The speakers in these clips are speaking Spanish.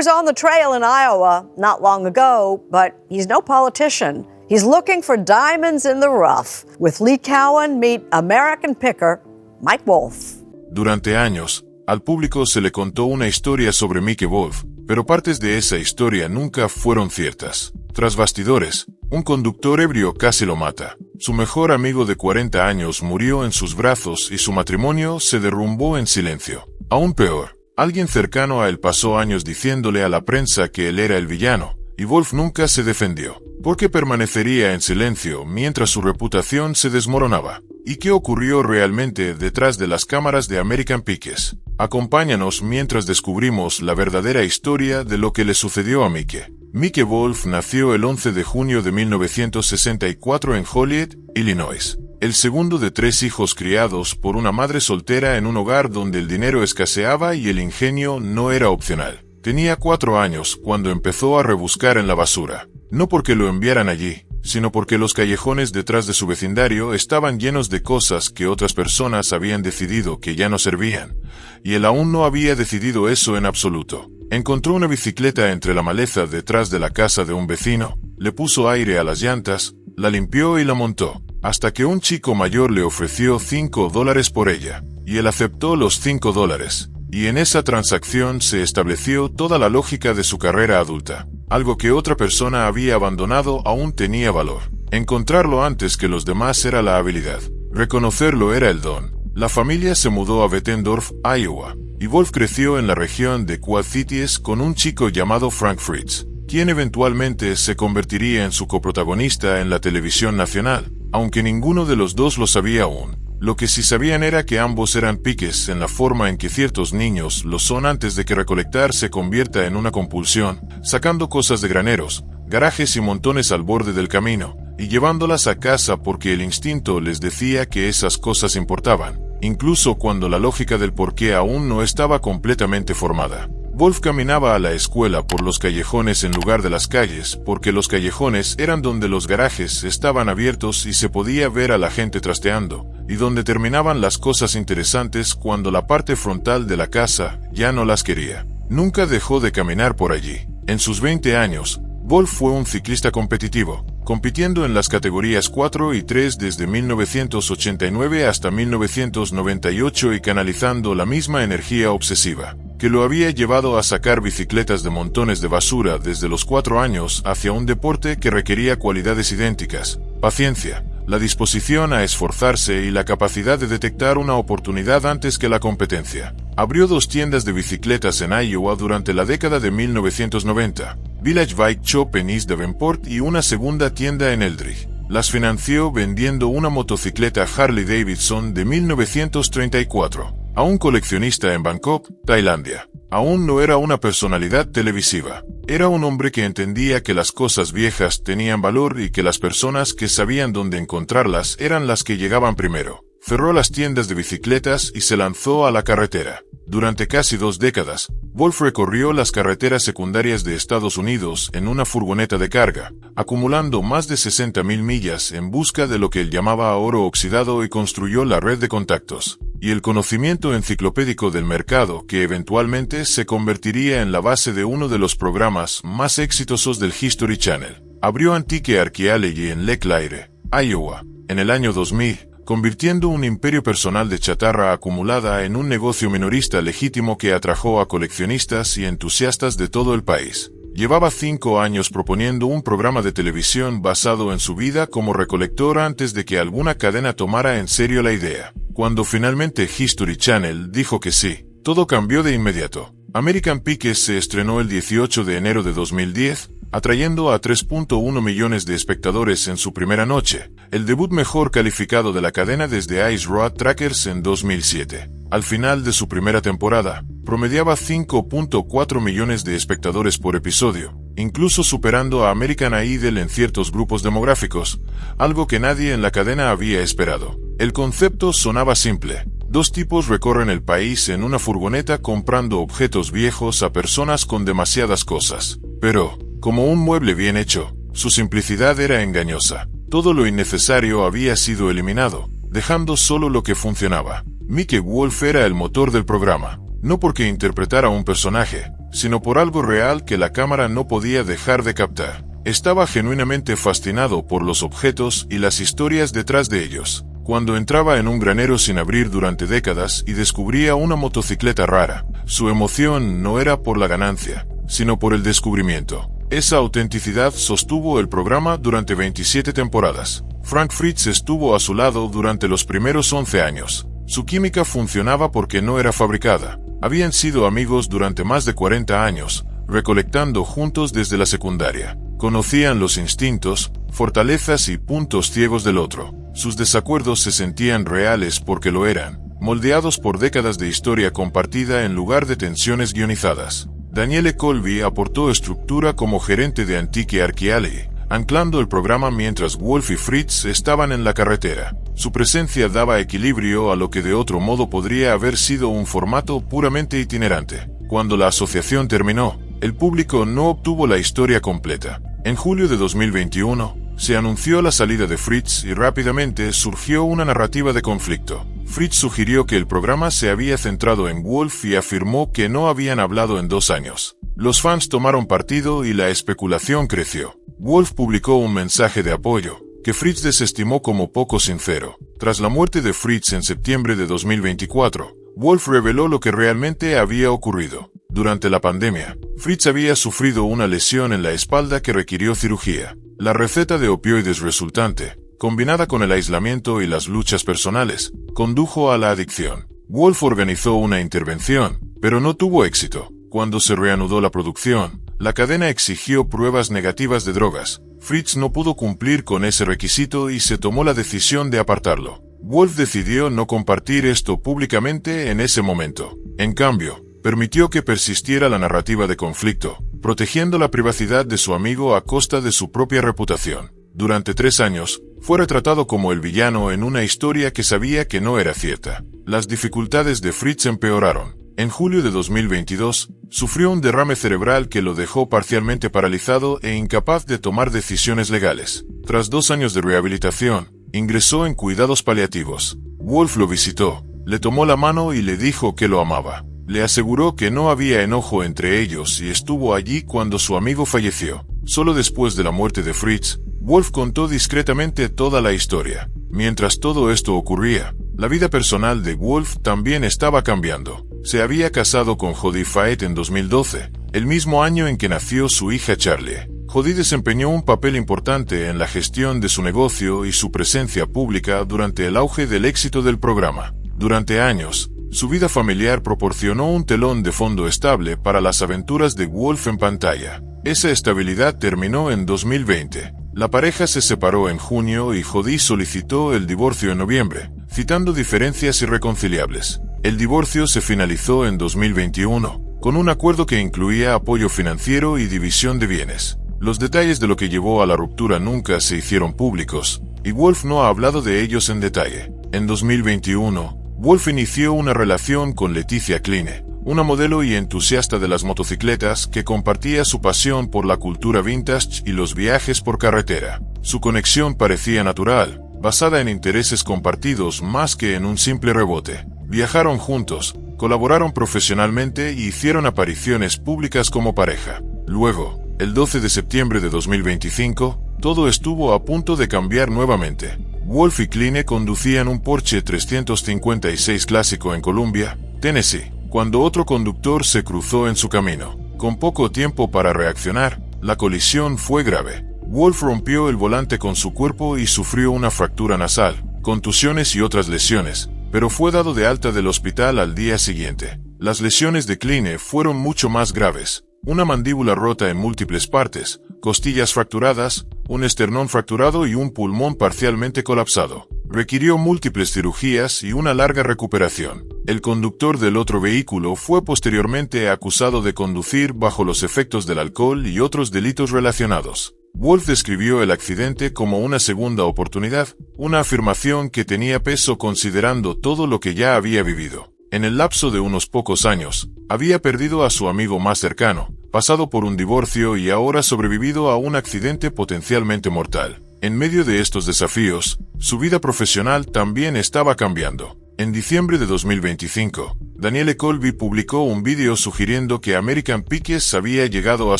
was on the trail in Iowa not long ago, but he's no politician. He's looking for diamonds in the rough. With Lee Cowan, meet American picker Mike Wolf. Durante años, al público se le contó una historia sobre Mike Wolf, pero partes de esa historia nunca fueron ciertas. Tras bastidores, un conductor ebrio casi lo mata. Su mejor amigo de 40 años murió en sus brazos y su matrimonio se derrumbó en silencio. Aún peor, alguien cercano a él pasó años diciéndole a la prensa que él era el villano, y Wolf nunca se defendió, porque permanecería en silencio mientras su reputación se desmoronaba. ¿Y qué ocurrió realmente detrás de las cámaras de American Pickers? Acompáñanos mientras descubrimos la verdadera historia de lo que le sucedió a Mike. Mike Wolf nació el 11 de junio de 1964 en Joliet, Illinois. El segundo de 3 hijos criados por una madre soltera en un hogar donde el dinero escaseaba y el ingenio no era opcional. Tenía 4 años cuando empezó a rebuscar en la basura. No porque lo enviaran allí, sino porque los callejones detrás de su vecindario estaban llenos de cosas que otras personas habían decidido que ya no servían, y él aún no había decidido eso en absoluto. Encontró una bicicleta entre la maleza detrás de la casa de un vecino, le puso aire a las llantas, la limpió y la montó, hasta que un chico mayor le ofreció $5 por ella, y él aceptó los $5, y en esa transacción se estableció toda la lógica de su carrera adulta. Algo que otra persona había abandonado aún tenía valor. Encontrarlo antes que los demás era la habilidad. Reconocerlo era el don. La familia se mudó a Bettendorf, Iowa, y Wolf creció en la región de Quad Cities con un chico llamado Frank Fritz, quien eventualmente se convertiría en su coprotagonista en la televisión nacional, aunque ninguno de los dos lo sabía aún. Lo que sí sabían era que ambos eran piques en la forma en que ciertos niños lo son antes de que recolectar se convierta en una compulsión, sacando cosas de graneros, garajes y montones al borde del camino, y llevándolas a casa porque el instinto les decía que esas cosas importaban, incluso cuando la lógica del porqué aún no estaba completamente formada. Wolf caminaba a la escuela por los callejones en lugar de las calles, porque los callejones eran donde los garajes estaban abiertos y se podía ver a la gente trasteando, y donde terminaban las cosas interesantes cuando la parte frontal de la casa ya no las quería. Nunca dejó de caminar por allí. En sus 20 años, Wolf fue un ciclista competitivo, compitiendo en las categorías 4 y 3 desde 1989 hasta 1998 y canalizando la misma energía obsesiva que lo había llevado a sacar bicicletas de montones de basura desde los 4 años hacia un deporte que requería cualidades idénticas: paciencia, la disposición a esforzarse y la capacidad de detectar una oportunidad antes que la competencia. Abrió 2 tiendas de bicicletas en Iowa durante la década de 1990, Village Bike Shop en East Davenport y una segunda tienda en Eldridge. Las financió vendiendo una motocicleta Harley Davidson de 1934 a un coleccionista en Bangkok, Tailandia. Aún no era una personalidad televisiva. Era un hombre que entendía que las cosas viejas tenían valor y que las personas que sabían dónde encontrarlas eran las que llegaban primero. Cerró las tiendas de bicicletas y se lanzó a la carretera. Durante casi 2 décadas, Wolf recorrió las carreteras secundarias de Estados Unidos en una furgoneta de carga, acumulando más de 60,000 millas en busca de lo que él llamaba oro oxidado y construyó la red de contactos y el conocimiento enciclopédico del mercado que eventualmente se convertiría en la base de uno de los programas más exitosos del History Channel. Abrió Antique Archaeology en LeClaire, Iowa, en el año 2000, convirtiendo un imperio personal de chatarra acumulada en un negocio minorista legítimo que atrajo a coleccionistas y entusiastas de todo el país. Llevaba 5 años proponiendo un programa de televisión basado en su vida como recolector antes de que alguna cadena tomara en serio la idea. Cuando finalmente History Channel dijo que sí, todo cambió de inmediato. American Pickers se estrenó el 18 de enero de 2010, atrayendo a 3.1 millones de espectadores en su primera noche, el debut mejor calificado de la cadena desde Ice Road Trackers en 2007. Al final de su primera temporada, promediaba 5.4 millones de espectadores por episodio, incluso superando a American Idol en ciertos grupos demográficos, algo que nadie en la cadena había esperado. El concepto sonaba simple. 2 tipos recorren el país en una furgoneta comprando objetos viejos a personas con demasiadas cosas. Pero, como un mueble bien hecho, su simplicidad era engañosa. Todo lo innecesario había sido eliminado, dejando solo lo que funcionaba. Mike Wolf era el motor del programa. no porque interpretara un personaje, sino por algo real que la cámara no podía dejar de captar. Estaba genuinamente fascinado por los objetos y las historias detrás de ellos. Cuando entraba en un granero sin abrir durante décadas y descubría una motocicleta rara, su emoción no era por la ganancia, sino por el descubrimiento. Esa autenticidad sostuvo el programa durante 27 temporadas. Frank Fritz estuvo a su lado durante los primeros 11 años. Su química funcionaba porque no era fabricada. Habían sido amigos durante más de 40 años, recolectando juntos desde la secundaria. Conocían los instintos, fortalezas y puntos ciegos del otro. Sus desacuerdos se sentían reales porque lo eran, moldeados por décadas de historia compartida en lugar de tensiones guionizadas. Daniele Colby aportó estructura como gerente de Antique Archeology, anclando el programa mientras Wolf y Fritz estaban en la carretera. Su presencia daba equilibrio a lo que de otro modo podría haber sido un formato puramente itinerante. Cuando la asociación terminó, el público no obtuvo la historia completa. En julio de 2021, se anunció la salida de Fritz y rápidamente surgió una narrativa de conflicto. Fritz sugirió que el programa se había centrado en Wolf y afirmó que no habían hablado en 2 años. Los fans tomaron partido y la especulación creció. Wolf publicó un mensaje de apoyo, que Fritz desestimó como poco sincero. Tras la muerte de Fritz en septiembre de 2024, Wolf reveló lo que realmente había ocurrido. Durante la pandemia, Fritz había sufrido una lesión en la espalda que requirió cirugía. La receta de opioides resultante, combinada con el aislamiento y las luchas personales, condujo a la adicción. Wolf organizó una intervención, pero no tuvo éxito. Cuando se reanudó la producción, la cadena exigió pruebas negativas de drogas. Fritz no pudo cumplir con ese requisito y se tomó la decisión de apartarlo. Wolf decidió no compartir esto públicamente en ese momento. En cambio, permitió que persistiera la narrativa de conflicto, protegiendo la privacidad de su amigo a costa de su propia reputación. Durante 3 años, fue retratado como el villano en una historia que sabía que no era cierta. Las dificultades de Fritz empeoraron. En julio de 2022, sufrió un derrame cerebral que lo dejó parcialmente paralizado e incapaz de tomar decisiones legales. Tras 2 años de rehabilitación, ingresó en cuidados paliativos. Wolf lo visitó, le tomó la mano y le dijo que lo amaba. Le aseguró que no había enojo entre ellos y estuvo allí cuando su amigo falleció. Solo después de la muerte de Fritz, Wolf contó discretamente toda la historia. Mientras todo esto ocurría, la vida personal de Wolf también estaba cambiando. Se había casado con Jodie Faet en 2012, el mismo año en que nació su hija Charlie. Jodie desempeñó un papel importante en la gestión de su negocio y su presencia pública durante el auge del éxito del programa. Durante años, su vida familiar proporcionó un telón de fondo estable para las aventuras de Wolf en pantalla. Esa estabilidad terminó en 2020. La pareja se separó en junio y Jodie solicitó el divorcio en noviembre, citando diferencias irreconciliables. El divorcio se finalizó en 2021, con un acuerdo que incluía apoyo financiero y división de bienes. Los detalles de lo que llevó a la ruptura nunca se hicieron públicos, y Wolf no ha hablado de ellos en detalle. En 2021, Wolf inició una relación con Leticia Kline, una modelo y entusiasta de las motocicletas que compartía su pasión por la cultura vintage y los viajes por carretera. Su conexión parecía natural, basada en intereses compartidos más que en un simple rebote. Viajaron juntos, colaboraron profesionalmente y hicieron apariciones públicas como pareja. Luego, el 12 de septiembre de 2025, todo estuvo a punto de cambiar nuevamente. Wolf y Kline conducían un Porsche 356 clásico en Columbia, Tennessee, cuando otro conductor se cruzó en su camino. Con poco tiempo para reaccionar, la colisión fue grave. Wolf rompió el volante con su cuerpo y sufrió una fractura nasal, contusiones y otras lesiones, pero fue dado de alta del hospital al día siguiente. Las lesiones de Kline fueron mucho más graves. Una mandíbula rota en múltiples partes, costillas fracturadas, un esternón fracturado y un pulmón parcialmente colapsado. Requirió múltiples cirugías y una larga recuperación. El conductor del otro vehículo fue posteriormente acusado de conducir bajo los efectos del alcohol y otros delitos relacionados. Wolf describió el accidente como una segunda oportunidad, una afirmación que tenía peso considerando todo lo que ya había vivido. En el lapso de unos pocos años, había perdido a su amigo más cercano, pasado por un divorcio y ahora sobrevivido a un accidente potencialmente mortal. En medio de estos desafíos, su vida profesional también estaba cambiando. En diciembre de 2025, Danielle Colby publicó un vídeo sugiriendo que American Pickers había llegado a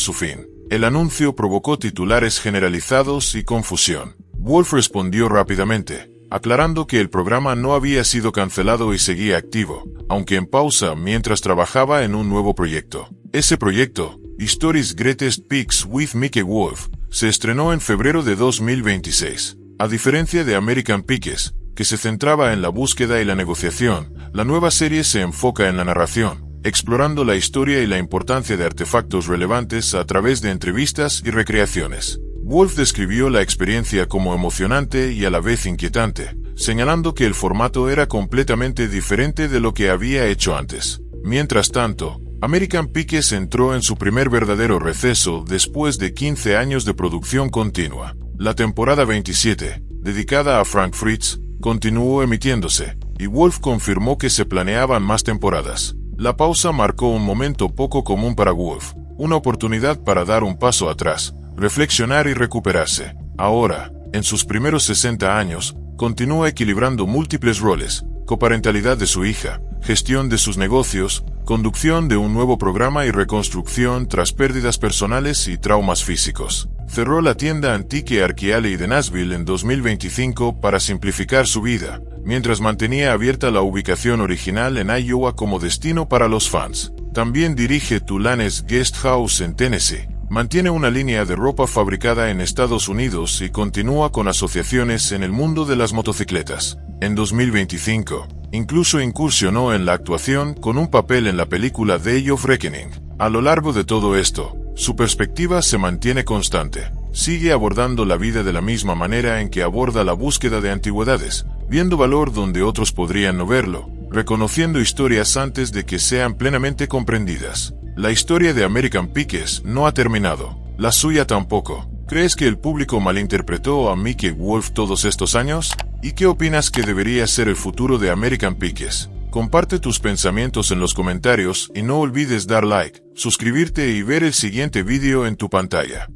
su fin. El anuncio provocó titulares generalizados y confusión. Wolf respondió rápidamente, aclarando que el programa no había sido cancelado y seguía activo, aunque en pausa mientras trabajaba en un nuevo proyecto. Ese proyecto, History's Greatest Picks with Mickey Wolf, se estrenó en febrero de 2026. A diferencia de American Pickers, que se centraba en la búsqueda y la negociación, la nueva serie se enfoca en la narración, explorando la historia y la importancia de artefactos relevantes a través de entrevistas y recreaciones. Wolf describió la experiencia como emocionante y a la vez inquietante, señalando que el formato era completamente diferente de lo que había hecho antes. Mientras tanto, American Pickers entró en su primer verdadero receso después de 15 años de producción continua. La temporada 27, dedicada a Frank Fritz, continuó emitiéndose, y Wolf confirmó que se planeaban más temporadas. La pausa marcó un momento poco común para Wolf, una oportunidad para dar un paso atrás, reflexionar y recuperarse. Ahora, en sus primeros 60 años, continúa equilibrando múltiples roles: coparentalidad de su hija, gestión de sus negocios, conducción de un nuevo programa y reconstrucción tras pérdidas personales y traumas físicos. Cerró la tienda antique Archialley de Nashville en 2025 para simplificar su vida, mientras mantenía abierta la ubicación original en Iowa como destino para los fans. También dirige Tulane's Guest House en Tennessee. Mantiene una línea de ropa fabricada en Estados Unidos y continúa con asociaciones en el mundo de las motocicletas. En 2025, incluso incursionó en la actuación con un papel en la película Day of Reckoning. A lo largo de todo esto, su perspectiva se mantiene constante. Sigue abordando la vida de la misma manera en que aborda la búsqueda de antigüedades, viendo valor donde otros podrían no verlo, reconociendo historias antes de que sean plenamente comprendidas. La historia de American Pickers no ha terminado. La suya tampoco. ¿Crees que el público malinterpretó a Mickey Wolf todos estos años? ¿Y qué opinas que debería ser el futuro de American Pickers? Comparte tus pensamientos en los comentarios y no olvides dar like, suscribirte y ver el siguiente vídeo en tu pantalla.